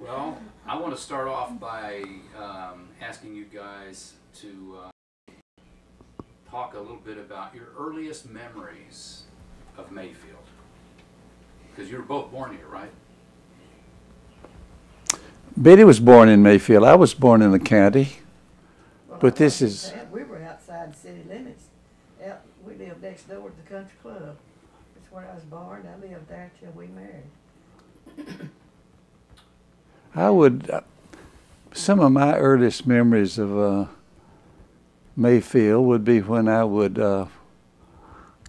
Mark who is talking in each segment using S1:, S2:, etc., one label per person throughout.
S1: Well, I want to start off by asking you guys to talk a little bit about your earliest memories of Mayfield. Because you were both born here, right?
S2: Betty was born in Mayfield. I was born in the county.
S3: Well,
S2: But this is...
S3: We were outside the city limits. We lived next door to the country club. That's where I was born. I lived there till we married.
S2: I would... some of my earliest memories of Mayfield would be when I would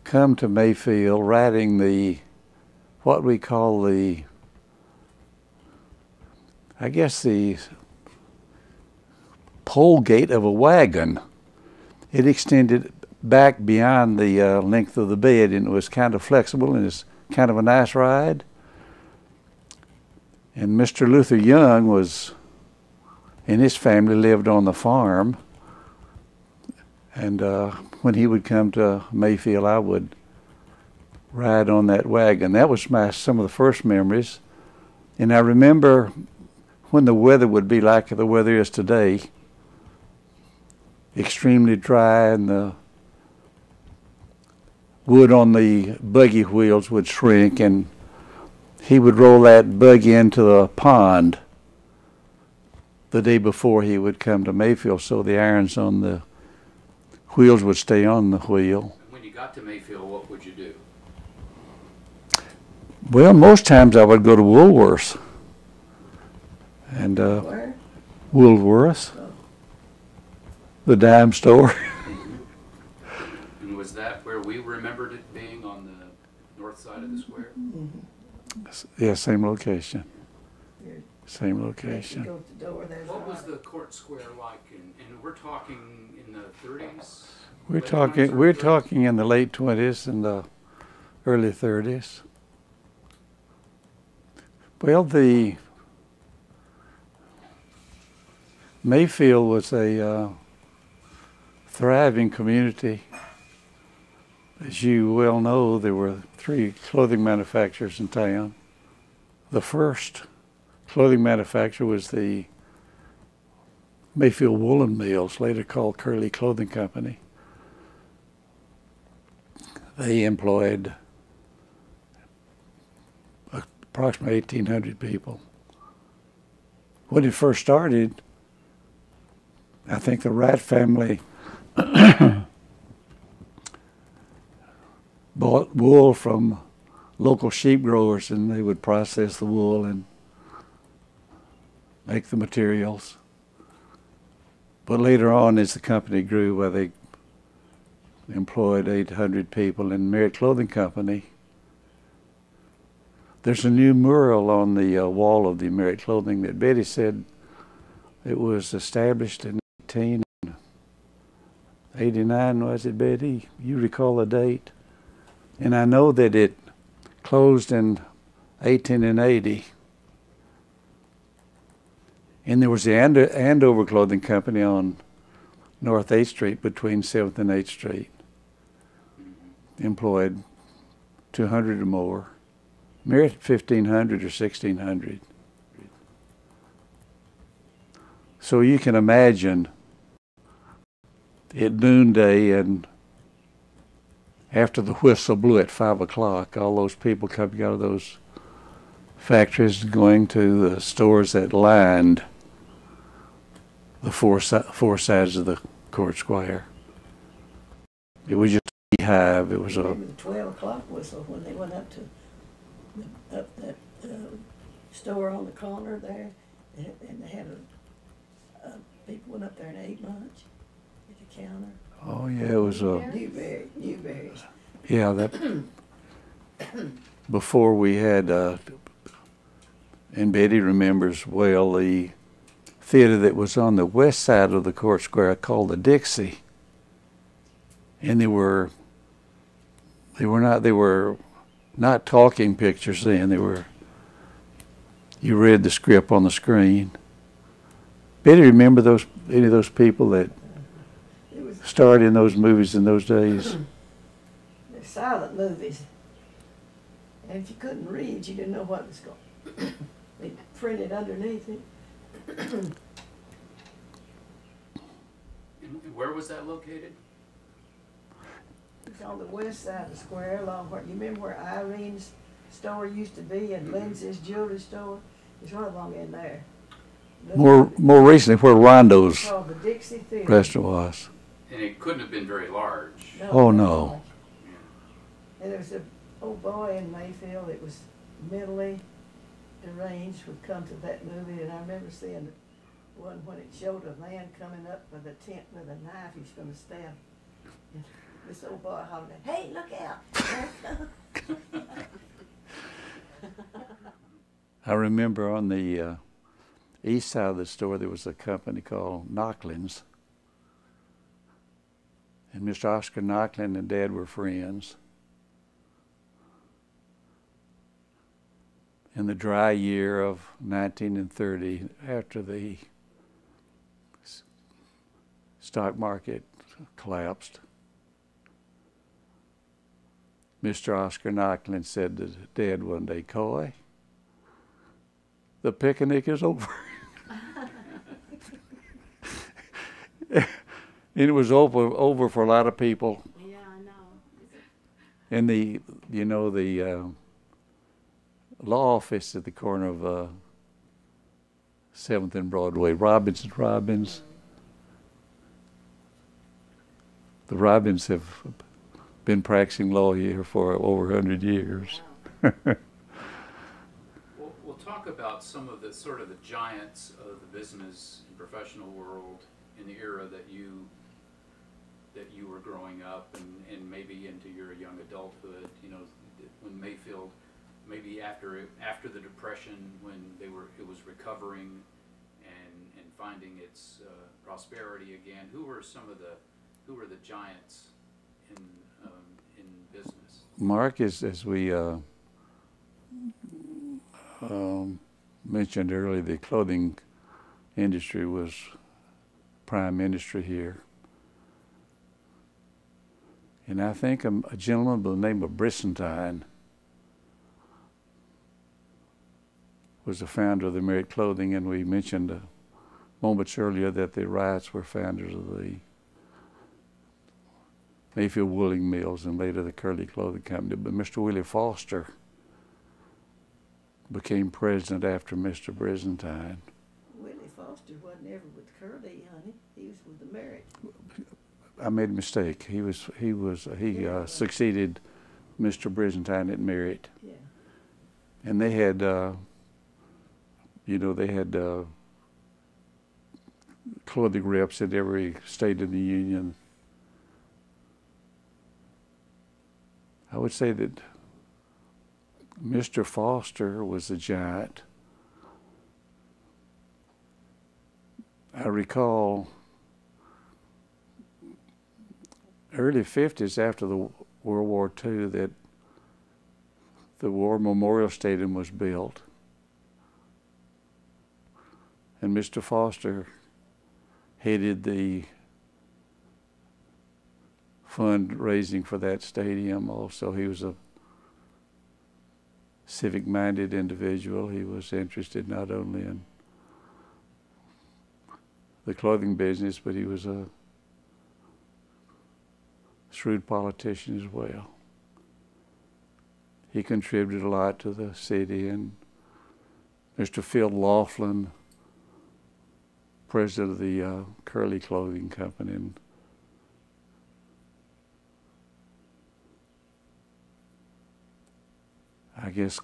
S2: come to Mayfield riding the, what we call the, I guess the pole gate of a wagon. It extended back beyond the length of the bed, and it was kind of flexible, and it's kind of a nice ride. And Mr. Luther Young and his family lived on the farm. And when he would come to Mayfield, I would ride on that wagon. That was some of the first memories. And I remember when the weather would be like the weather is today, extremely dry, and the wood on the buggy wheels would shrink, and he would roll that buggy into the pond the day before he would come to Mayfield, so the irons on the wheels would stay on the wheel.
S1: When you got to Mayfield, what would you do?
S2: Well, most times I would go to Woolworths. And
S3: Where?
S2: Woolworths,
S3: Oh.
S2: the dime store.
S1: And was that where we remembered it being, on the north side of the square?
S3: Mm-hmm.
S2: Yeah, same location.
S3: You're-
S2: Same
S3: You
S2: location.
S3: go to the door, there's
S1: What
S3: a
S1: was
S3: lot.
S1: the court square like? And we're talking in the 30s?
S2: We're
S1: Late 20s
S2: talking
S1: or
S2: we're
S1: 30s?
S2: talking in the late 20s and the early 30s. Well, the Mayfield was a thriving community. As you well know, there were 3 clothing manufacturers in town. The first clothing manufacturer was the Mayfield Woolen Mills, later called Curley Clothing Company. They employed approximately 1,800 people. When it first started, I think the Wright family bought wool from local sheep growers, and they would process the wool and make the materials. But later on, as the company grew, well, they employed 800 people in Merritt Clothing Company. There's a new mural on the wall of the Merritt Clothing that Betty said it was established in 1889, was it, Betty? You recall the date? And I know that it closed in 1880. And there was the Andover Clothing Company on North 8th Street between 7th and 8th Street. Employed 200 or more. Merritt 1,500 or 1,600. So you can imagine at noonday and after the whistle blew at 5 o'clock, all those people coming out of those factories and going to the stores that lined the four sides of the court square. It was just a beehive. It was a...
S3: Maybe the 12 o'clock whistle when they went up to that store on the corner there, and they had people went up there and ate lunch at the counter.
S2: Oh yeah, it was a...
S3: Newberry's.
S2: Yeah, that... Before we had... and Betty remembers well the theater that was on the west side of the court square called the Dixie. And they were not talking pictures then. You read the script on the screen. Betty, remember any of those people that starred in those movies in those days?
S3: They're silent movies. And if you couldn't read, you didn't know what was going on. printed underneath it.
S1: And where was that located?
S3: It's on the west side of the square, along where, you remember where Irene's store used to be and Lindsay's jewelry store? It's right along in there.
S2: More recently, where Rondo's
S3: It's called the Dixie Theater.
S2: restaurant was.
S1: And it couldn't have been very large.
S2: Oh, no.
S3: And there was an old boy in Mayfield that was mentally deranged, would come to that movie, and I remember seeing one when it showed a man coming up with a tent with a knife he's going to stab. And this old boy hollered, "Hey, look out!"
S2: I remember on the east side of the store there was a company called Knocklin's. And Mr. Oscar Knocklin and Dad were friends. In the dry year of 1930, after the stock market collapsed, Mr. Oscar Knocklin said to Dad one day, "Coy, the picnic is over." And it was over for a lot of people.
S4: Yeah, I know.
S2: And the law office at the corner of 7th and Broadway, Robbins and Robbins. The Robbins have been practicing law here for over 100 years.
S1: We'll talk about some of the sort of the giants of the business and professional world in the era that you were growing up and maybe into your young adulthood. You know, when Mayfield, maybe after the Depression, when it was recovering and finding its prosperity again. Who were the giants in business?
S2: Mark, as we mentioned earlier, the clothing industry was prime industry here. And I think a gentleman by the name of Brissentine was the founder of the Merit Clothing, and we mentioned moments earlier that the Wrights were founders of the Mayfield Wooling Mills and later the Curly Clothing Company. But Mr. Willie Foster became president after Mr. Brissentine.
S3: Willie Foster wasn't ever with Curly, honey. He was with the Merit.
S2: I made a mistake. He succeeded Mr. Brissentine at Merit.
S3: Yeah.
S2: And they had, clothing reps in every state in the union. I would say that Mr. Foster was a giant. I recall early 50s after the World War II that the War Memorial Stadium was built. And Mr. Foster headed the fundraising for that stadium also. He was a civic-minded individual. He was interested not only in the clothing business, but he was a shrewd politician as well. He contributed a lot to the city, and Mr. Phil Laughlin, president of the Curly Clothing Company, and I guess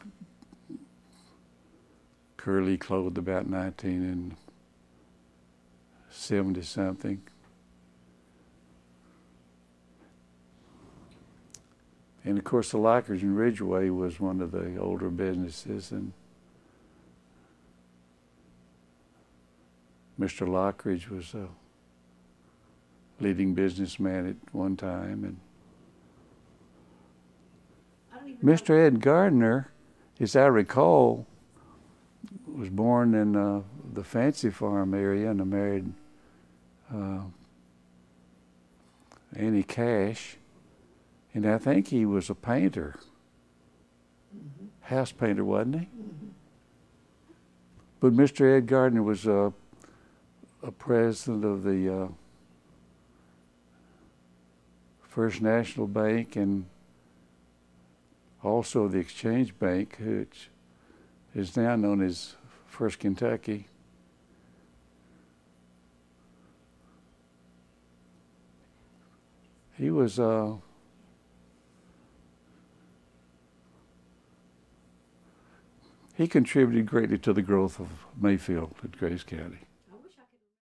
S2: Curly clothed about 1970 something. And of course, the Lockers in Ridgeway was one of the older businesses, and Mr. Lockridge was a leading businessman at one time, and Mr. Ed Gardner, as I recall, was born in the Fancy Farm area and married Annie Cash. And I think he was a painter, house painter, wasn't he? But Mr. Ed Gardner was a president of the First National Bank and also the Exchange Bank, which is now known as First Kentucky. He was he contributed greatly to the growth of Mayfield in Grace County.